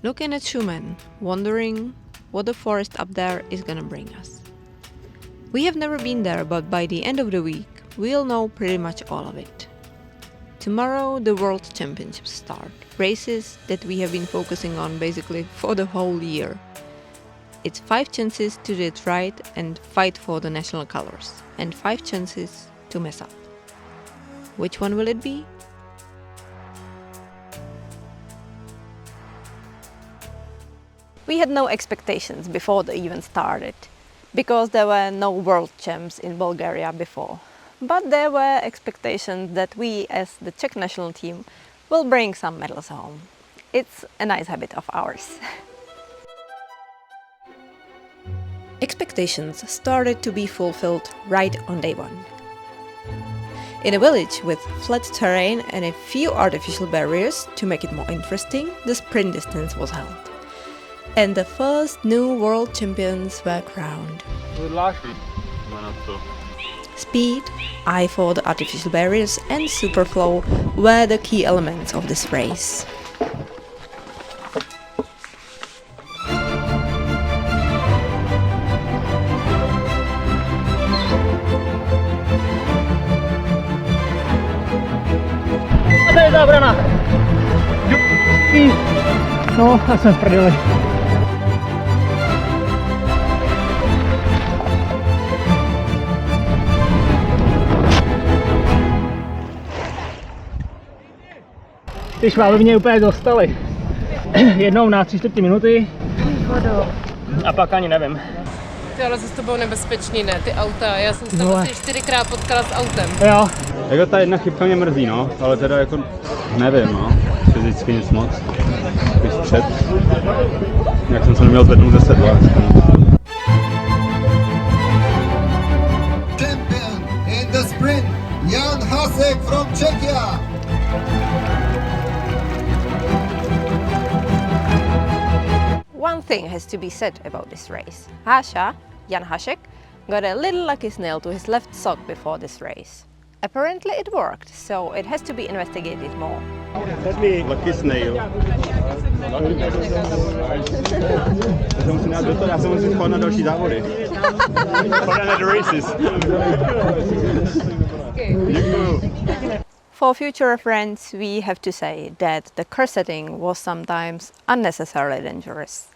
Looking at Shumen, wondering what the forest up there is gonna bring us. We have never been there, but by the end of the week, we'll know pretty much all of it. Tomorrow the World Championships start, races that we have been focusing on basically for the whole year. It's 5 chances to do it right and fight for the national colors, and 5 chances to mess up. Which one will it be? We had no expectations before the event started, because there were no world champs in Bulgaria before. But there were expectations that we, as the Czech national team, will bring some medals home. It's a nice habit of ours. Expectations started to be fulfilled right on day one. In a village with flat terrain and a few artificial barriers to make it more interesting, the sprint distance was held. And the first new world champions were crowned. Speed, eye for the artificial barriers and superflow were the key elements of this race. No, já jsem v prdeli. Ty šváby mě úplně dostali. Jednou na 3/4 minuty. A pak ani nevím. Ty ale zase to bylo nebezpečný, ne? Ty auta, já jsem se tam asi 4krát potkala s autem. Jo. Jako ta jedna chybka mě mrzí, no, ale teda jako nevím, no, fyzicky nic moc. Když před, jak jsem se neměl zvednout ze sedla. Champion in the sprint, Jan Hasek from Czechia. One thing has to be said about this race. Jan Hasek, got a little lucky snail to his left sock before this race. Apparently it worked, so it has to be investigated more. Lucky snail. Já se musím spát na další závody. Pardon the races. For future reference, we have to say that the curse setting was sometimes unnecessarily dangerous.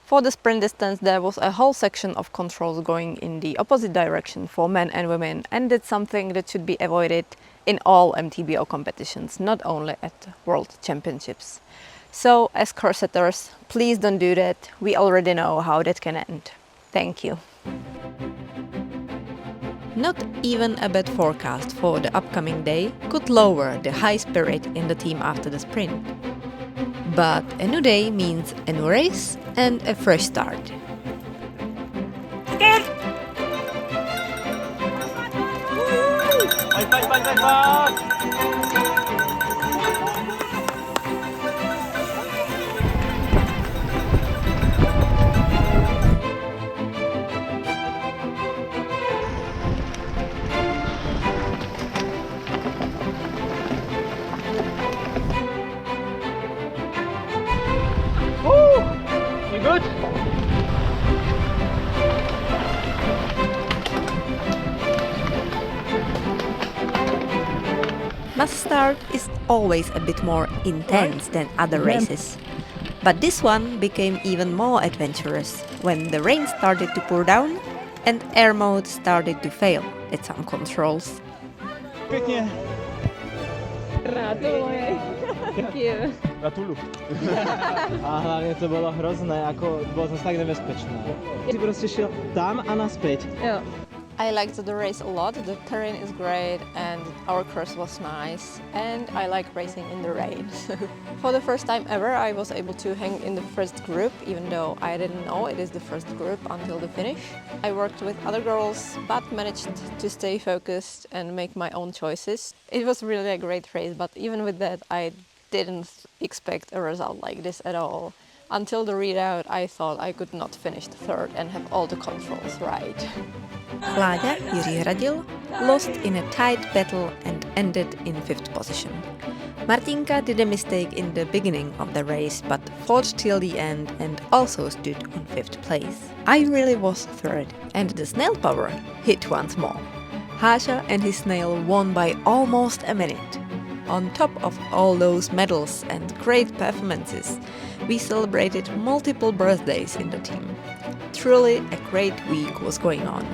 For the sprint distance, there was a whole section of controls going in the opposite direction for men and women, and it's something that should be avoided in all MTBO competitions, not only at World Championships. So, as course setters, please don't do that. We already know how that can end. Thank you. Not even a bad forecast for the upcoming day could lower the high spirit in the team after the sprint. But a new day means a new race and a fresh start. You good? Mass start is always a bit more intense than other races. But this one became even more adventurous when the rain started to pour down and air mode started to fail at some controls. Pěkně. Gratuluju. A hlavně to bylo hrozné, jako bylo to tak nebezpečné. Ty prostě šel tam a naspět. I liked the race a lot. The terrain is great and our course was nice, and I like racing in the rain. For the first time ever, I was able to hang in the first group, even though I didn't know it is the first group until the finish. I worked with other girls but managed to stay focused and make my own choices. It was really a great race, but even with that I didn't expect a result like this at all. Until the readout, I thought I could not finish third and have all the controls right. Láďa Jiří Hradil lost in a tight battle and ended in 5th position. Martinka did a mistake in the beginning of the race, but fought till the end and also stood on 5th place. I really was third, and the snail power hit once more. Haasha and his snail won by almost a minute. On top of all those medals and great performances, we celebrated multiple birthdays in the team. Truly a great week was going on.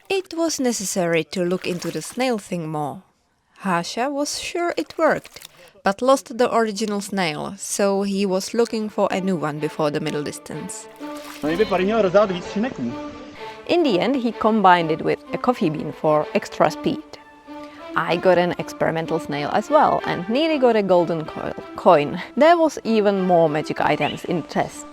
It was necessary to look into the snail thing more. Haasha was sure it worked, but lost the original snail, so he was looking for a new one before the middle distance. In the end, he combined it with a coffee bean for extra speed. I got an experimental snail as well, and nearly got a golden coin. There was even more magic items in the test.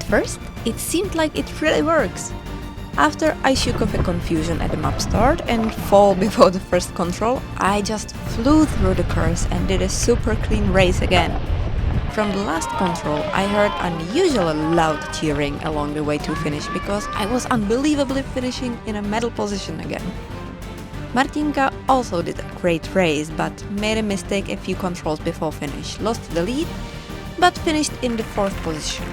First, it seemed like it really works. After I shook off a confusion at the map start and fall before the first control, I just flew through the course and did a super clean race again. From the last control, I heard unusually loud cheering along the way to finish because I was unbelievably finishing in a medal position again. Martinka also did a great race, but made a mistake a few controls before finish, lost the lead, but finished in the 4th position.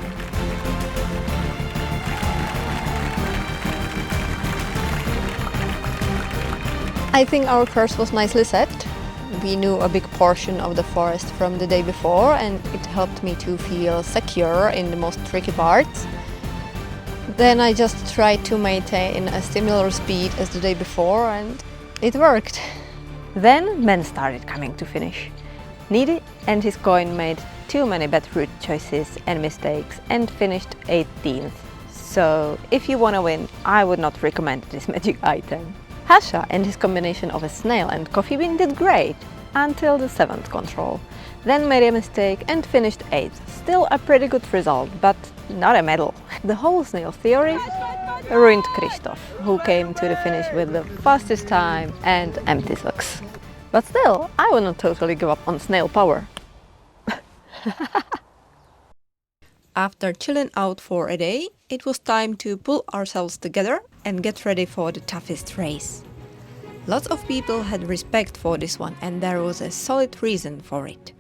I think our course was nicely set. We knew a big portion of the forest from the day before, and it helped me to feel secure in the most tricky parts. Then I just tried to maintain a similar speed as the day before, and it worked. Then men started coming to finish. Needy and his coin made too many bad route choices and mistakes and finished 18th. So if you want to win, I would not recommend this magic item. Haasha and his combination of a snail and coffee bean did great until the 7th control. Then made a mistake and finished 8th. Still a pretty good result, but not a medal. The whole snail theory ruined Christoph, who came to the finish with the fastest time and empty socks. But still, I would not totally give up on snail power. After chilling out for a day, it was time to pull ourselves together and get ready for the toughest race. Lots of people had respect for this one, and there was a solid reason for it.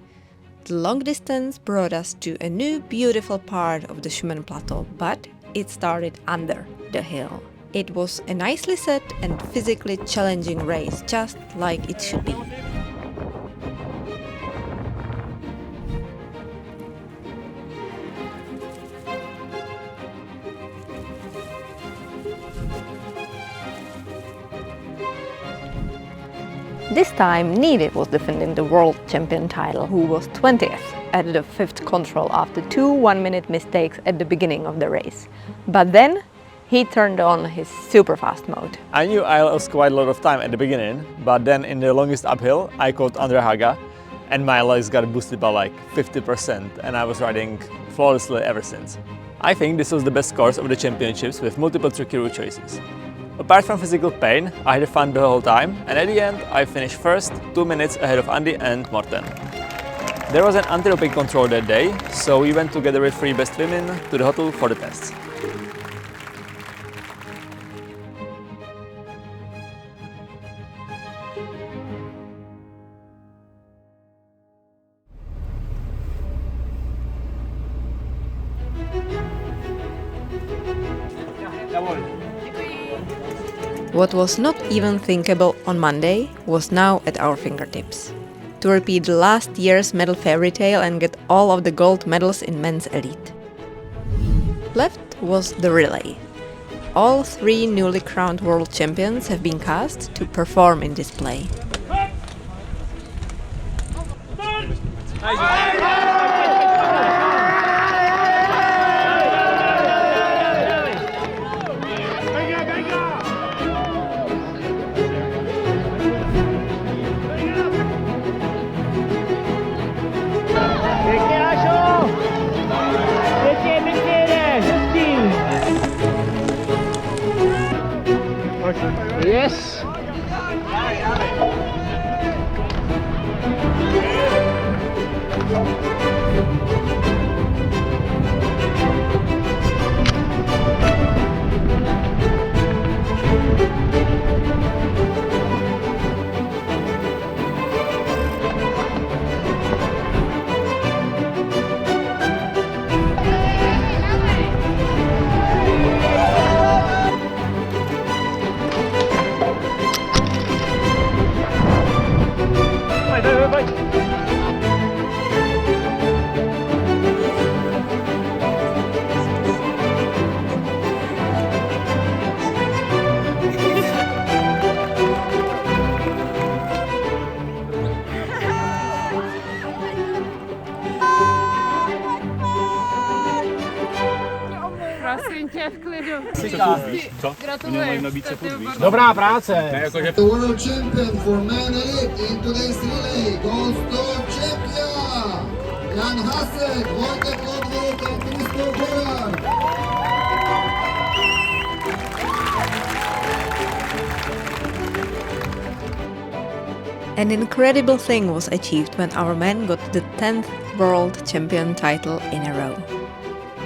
The long distance brought us to a new beautiful part of the Shumen plateau, but it started under the hill. It was a nicely set and physically challenging race, just like it should be. This time, Needy was defending the world champion title, who was 20th at the 5th control after 2 one-minute mistakes at the beginning of the race. But then, he turned on his super fast mode. I knew I lost quite a lot of time at the beginning, but then in the longest uphill, I caught Andre Haga, and my legs got boosted by like 50%, and I was riding flawlessly ever since. I think this was the best course of the championships with multiple tricky route choices. Apart from physical pain, I had fun the whole time, and at the end I finished first, 2 minutes ahead of Andy and Morten. There was an anti-doping control that day, so we went together with 3 best women to the hotel for the tests. What was not even thinkable on Monday was now at our fingertips. To repeat last year's medal fairy tale and get all of the gold medals in men's elite. Left was the relay. All 3 newly crowned world champions have been cast to perform in this play. much. Yes! Prosím tě, v klidu. Co? Gratuluji. Dobrá práce! The world champion for men elite in today's relay goes to Czechia. Jan Hasek, Wojtek Lodwik and Kristo Gorar. An incredible thing was achieved when our men got the 10th world champion title in a row.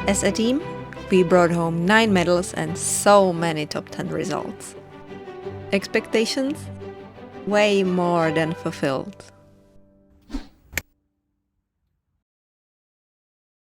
As a team, we brought home 9 medals and so many top 10 results. Expectations? Way more than fulfilled.